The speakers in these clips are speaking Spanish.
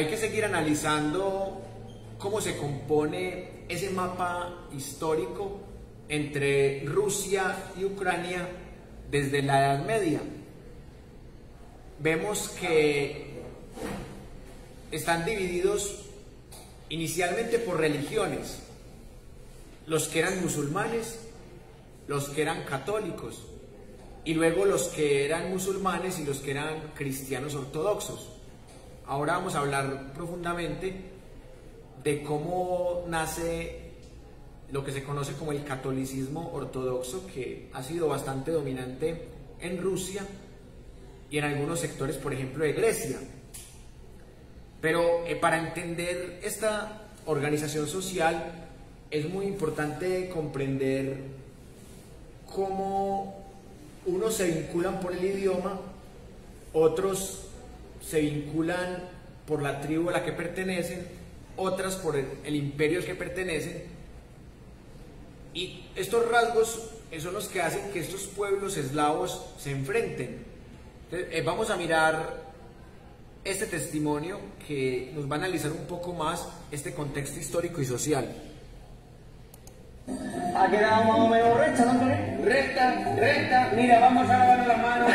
hay que seguir analizando cómo se compone ese mapa histórico entre Rusia y Ucrania desde la Edad Media. Vemos que están divididos inicialmente por religiones, los que eran musulmanes, los que eran católicos, y luego los que eran musulmanes y los que eran cristianos ortodoxos. Ahora vamos a hablar profundamente de cómo nace lo que se conoce como el catolicismo ortodoxo, que ha sido bastante dominante en Rusia y en algunos sectores, por ejemplo, de Grecia. Pero para entender esta organización social es muy importante comprender cómo unos se vinculan por el idioma, otros se vinculan por la tribu a la que pertenecen, otras por el imperio al que pertenecen, y estos rasgos son los que hacen que estos pueblos eslavos se enfrenten. Entonces, vamos a mirar este testimonio que nos va a analizar un poco más este contexto histórico y social. Ha quedado más o menos recta, ¿no, Antonio? Recta, recta. Mira, vamos a lavar las manos.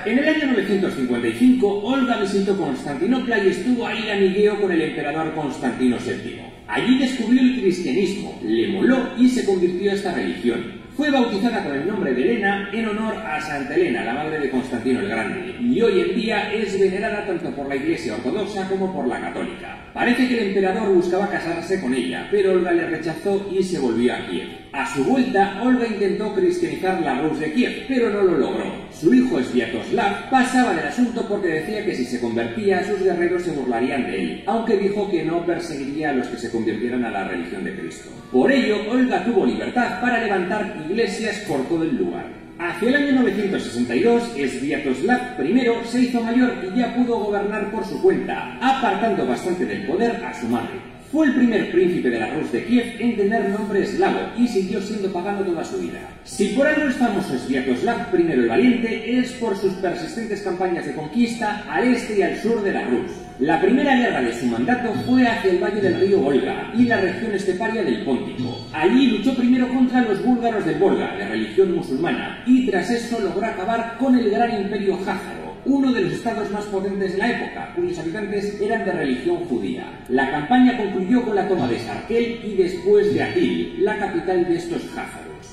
En el año 955, Olga visitó Constantinopla y estuvo ahí amigueo con el emperador Constantino VII. Allí descubrió el cristianismo, le moló y se convirtió a esta religión. Fue bautizada con el nombre de Elena en honor a Santa Elena, la madre de Constantino el Grande, y hoy en día es venerada tanto por la Iglesia ortodoxa como por la católica. Parece que el emperador buscaba casarse con ella, pero Olga le rechazó y se volvió a Kiev. A su vuelta, Olga intentó cristianizar la Rus de Kiev, pero no lo logró. Su hijo Sviatoslav pasaba del asunto porque decía que si se convertía, sus guerreros se burlarían de él, aunque dijo que no perseguiría a los que se convirtieran a la religión de Cristo. Por ello, Olga tuvo libertad para levantar iglesias por todo el lugar. Hacia el año 962, Sviatoslav I se hizo mayor y ya pudo gobernar por su cuenta, apartando bastante del poder a su madre. Fue el primer príncipe de la Rus de Kiev en tener nombre eslavo y siguió siendo pagano toda su vida. Si por algo es famoso Sviatoslav I el Valiente, es por sus persistentes campañas de conquista al este y al sur de la Rus. La primera guerra de su mandato fue hacia el valle del río Volga y la región esteparia del Póntico. Allí luchó primero contra los búlgaros del Volga, de religión musulmana, y tras eso logró acabar con el gran imperio házaro, uno de los estados más potentes de la época, cuyos habitantes eran de religión judía. La campaña concluyó con la toma de Sarkel y después de Atil, la capital de estos házaros.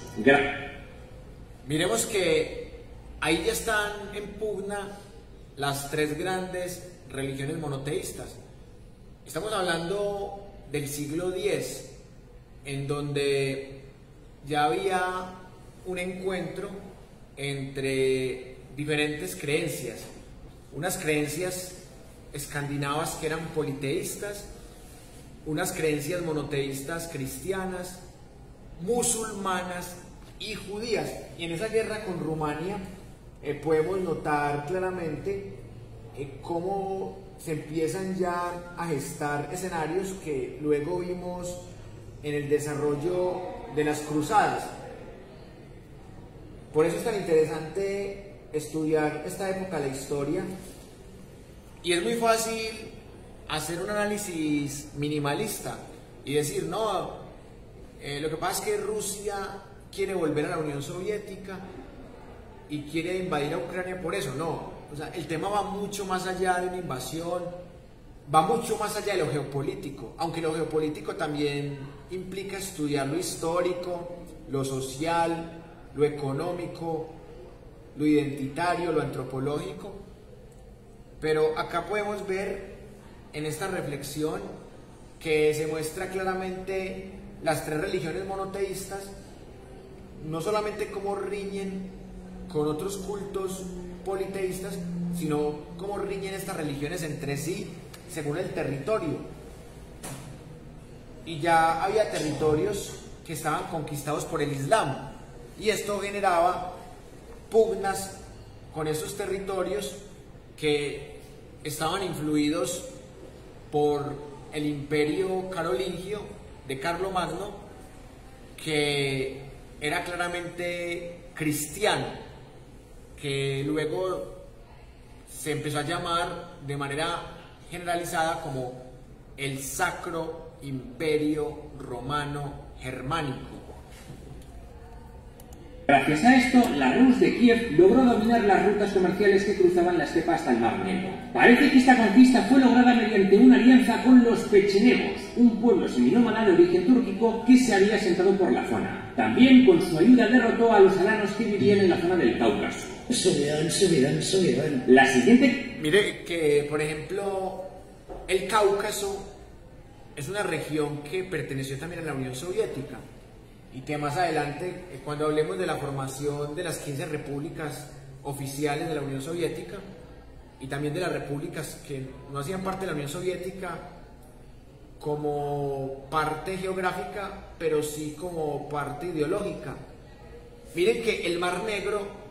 Miremos que ahí ya están en pugna las tres grandes religiones monoteístas. Estamos hablando del siglo X, en donde ya había un encuentro entre diferentes creencias, unas creencias escandinavas que eran politeístas, unas creencias monoteístas cristianas, musulmanas y judías. Y en esa guerra con Rumania podemos notar claramente cómo se empiezan ya a gestar escenarios que luego vimos en el desarrollo de las cruzadas. Por eso es tan interesante estudiar esta época de la historia, y es muy fácil hacer un análisis minimalista y decir, no, lo que pasa es que Rusia quiere volver a la Unión Soviética y quiere invadir a Ucrania por eso. No, o sea, el tema va mucho más allá de una invasión, va mucho más allá de lo geopolítico, aunque lo geopolítico también implica estudiar lo histórico, lo social, lo económico, lo identitario, lo antropológico. Pero acá podemos ver en esta reflexión que se muestra claramente las tres religiones monoteístas, no solamente cómo riñen con otros cultos politeístas, sino cómo riñen estas religiones entre sí según el territorio. Y ya había territorios que estaban conquistados por el Islam, y esto generaba pugnas con esos territorios que estaban influidos por el imperio carolingio de Carlomagno, que era claramente cristiano, que luego se empezó a llamar de manera generalizada como el Sacro Imperio Romano Germánico. Gracias a esto, la Rus de Kiev logró dominar las rutas comerciales que cruzaban la estepa hasta el Mar Negro. Parece que esta conquista fue lograda mediante una alianza con los pechenegos, un pueblo seminómada de origen túrquico que se había asentado por la zona. También con su ayuda derrotó a los alanos que vivían en la zona del Cáucaso. Subirán. La siguiente... Mire que, por ejemplo, el Cáucaso es una región que perteneció también a la Unión Soviética y que más adelante, cuando hablemos de la formación de las 15 repúblicas oficiales de la Unión Soviética y también de las repúblicas que no hacían parte de la Unión Soviética como parte geográfica, pero sí como parte ideológica. Miren que el Mar Negro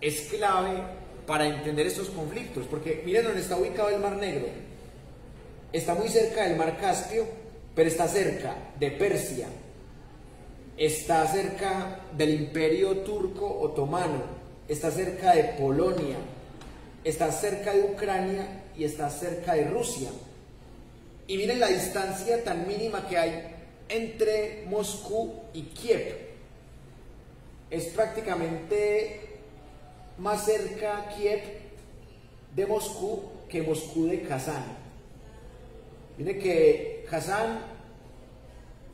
es clave para entender estos conflictos, porque miren dónde está ubicado el Mar Negro. Está muy cerca del Mar Caspio, pero está cerca de Persia, está cerca del Imperio Turco Otomano, está cerca de Polonia, está cerca de Ucrania y está cerca de Rusia. Y miren la distancia tan mínima que hay entre Moscú y Kiev. Es prácticamente más cerca Kiev de Moscú que Moscú de Kazán. Miren que Kazán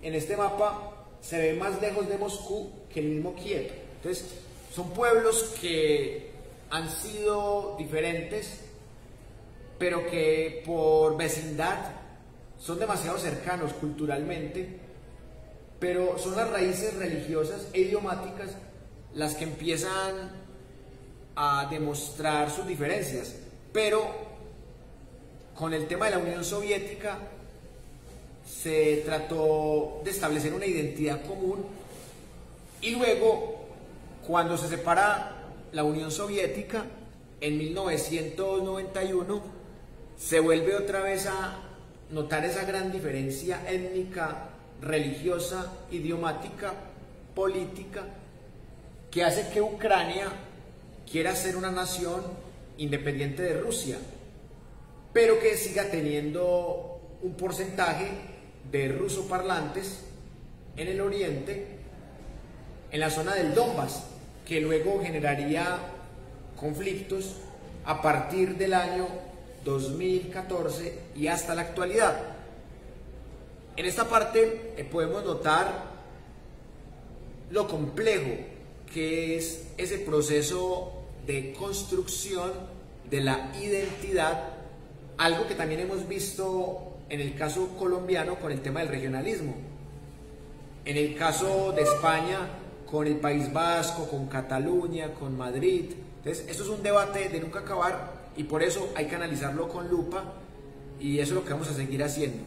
en este mapa se ve más lejos de Moscú que el mismo Kiev. Entonces, son pueblos que han sido diferentes, pero que por vecindad son demasiado cercanos culturalmente, pero son las raíces religiosas e idiomáticas las que empiezan a demostrar sus diferencias. Pero con el tema de la Unión Soviética se trató de establecer una identidad común y luego, cuando se separa la Unión Soviética en 1991, se vuelve otra vez a notar esa gran diferencia étnica, religiosa, idiomática, política, que hace que Ucrania quiera ser una nación independiente de Rusia, pero que siga teniendo un porcentaje de rusoparlantes en el oriente, en la zona del Donbass, que luego generaría conflictos a partir del año 2014 y hasta la actualidad. En esta parte podemos notar lo complejo que es ese proceso de construcción de la identidad, algo que también hemos visto en el caso colombiano con el tema del regionalismo, en el caso de España con el País Vasco, con Cataluña, con Madrid. Entonces, esto es un debate de nunca acabar y por eso hay que analizarlo con lupa y eso es lo que vamos a seguir haciendo.